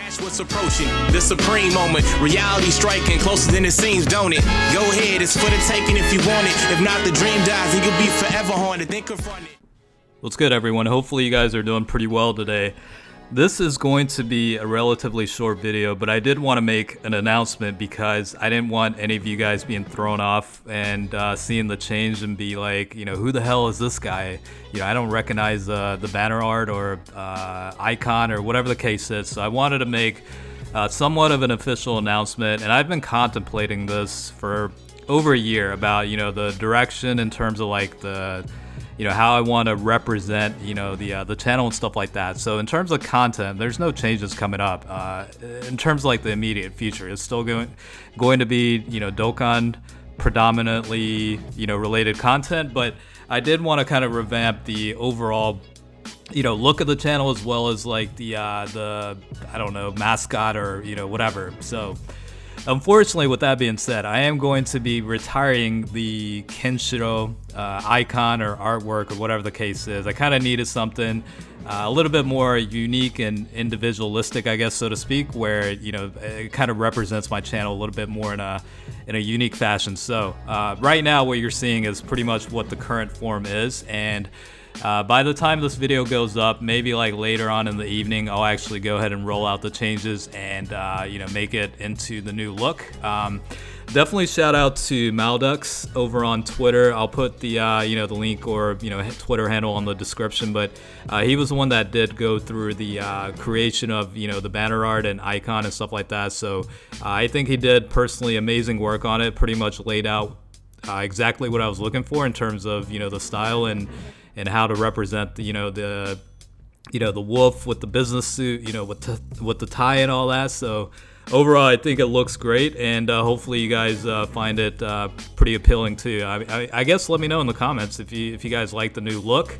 Watch what's approaching, the supreme moment. Reality striking closer than it seems, don't it? Go ahead, it's for the taking if you want it. If not, the dream dies and you'll be forever haunted. Then confront it. What's good, everyone? Hopefully you guys are doing pretty well today. This is going to be a relatively short video, but I did want to make an announcement because I didn't want any of you guys being thrown off and seeing the change and be like, you know, who the hell is this guy? You know, I don't recognize the banner art or icon or whatever the case is. So I wanted to make somewhat of an official announcement, and I've been contemplating this for over a year about, you know, the direction in terms of like the, you know, how I want to represent, you know, the channel and stuff like that. So in terms of content, there's no changes coming up. In terms of like the immediate future, it's still going to be, you know, dokkan predominantly, you know, related content. But I did want to kind of revamp the overall, you know, look of the channel, as well as like the I don't know, mascot or, you know, whatever. So unfortunately, with that being said, I am going to be retiring the Jinroh icon or artwork or whatever the case is. I kind of needed something a little bit more unique and individualistic, I guess, so to speak, where, you know, it kind of represents my channel a little bit more in a unique fashion. So right now what you're seeing is pretty much what the current form is, and by the time this video goes up, maybe like later on in the evening, I'll actually go ahead and roll out the changes and you know, make it into the new look. Definitely shout out to Maldux over on Twitter. I'll put the you know, the link or, you know, Twitter handle on the description, but he was the one that did go through the creation of, you know, the banner art and icon and stuff like that. So I think he did personally amazing work on it. Pretty much laid out exactly what I was looking for in terms of, you know, the style and how to represent the, you know, the wolf with the business suit, you know, with the tie and all that. So overall, I think it looks great, and hopefully you guys find it pretty appealing too. I guess let me know in the comments if you guys like the new look.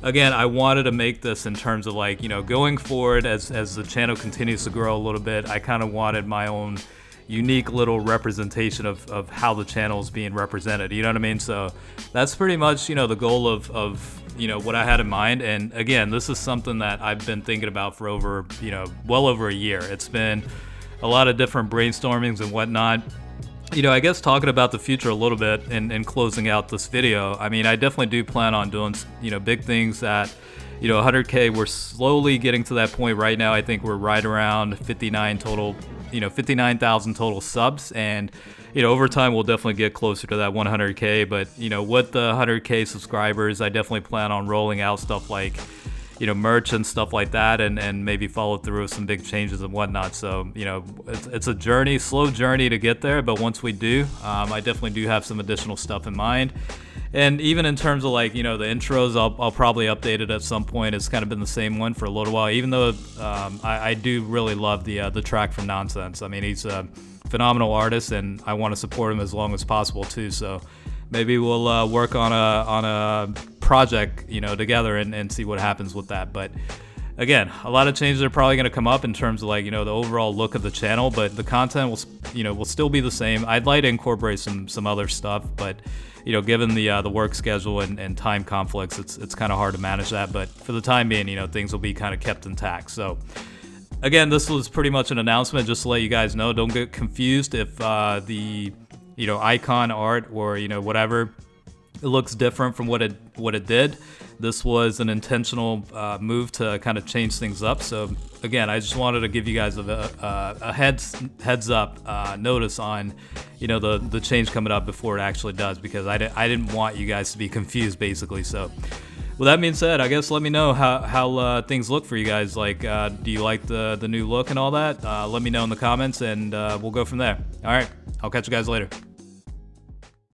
Again, I wanted to make this in terms of like, you know, going forward as the channel continues to grow a little bit, I kind of wanted my own unique little representation of how the channel is being represented, you know what I mean? So that's pretty much, you know, the goal of you know, what I had in mind. And again, this is something that I've been thinking about for over, you know, well over a year. It's been a lot of different brainstormings and whatnot. You know, I guess talking about the future a little bit and closing out this video, I mean, I definitely do plan on doing, you know, big things that, you know, 100K, we're slowly getting to that point right now. I think we're right around 59 total, you know, 59,000 total subs, and, you know, over time we'll definitely get closer to that 100K. But, you know, with the 100K subscribers, I definitely plan on rolling out stuff like, you know, merch and stuff like that, and maybe follow through with some big changes and whatnot. So, you know, it's a journey, slow journey to get there, but once we do, I definitely do have some additional stuff in mind. And even in terms of like, you know, the intros, I'll probably update it at some point. It's kind of been the same one for a little while, even though I do really love the track from Nonsense. I mean, he's a phenomenal artist, and I want to support him as long as possible too. So maybe we'll work on a project, you know, together and see what happens with that. But again, a lot of changes are probably going to come up in terms of like, you know, the overall look of the channel, but the content will, you know, will still be the same. I'd like to incorporate some other stuff, but, you know, given the work schedule and time conflicts, it's kind of hard to manage that. But for the time being, you know, things will be kind of kept intact. So again, this was pretty much an announcement just to let you guys know. Don't get confused if the, you know, icon art or, you know, whatever, it looks different from what it did. This was an intentional move to kind of change things up. So again, I just wanted to give you guys a heads up notice on, you know, the change coming up before it actually does, because I didn't want you guys to be confused, basically. So with that being said, I guess let me know how things look for you guys. Like, do you like the new look and all that? Let me know in the comments, and we'll go from there. All right, I'll catch you guys later.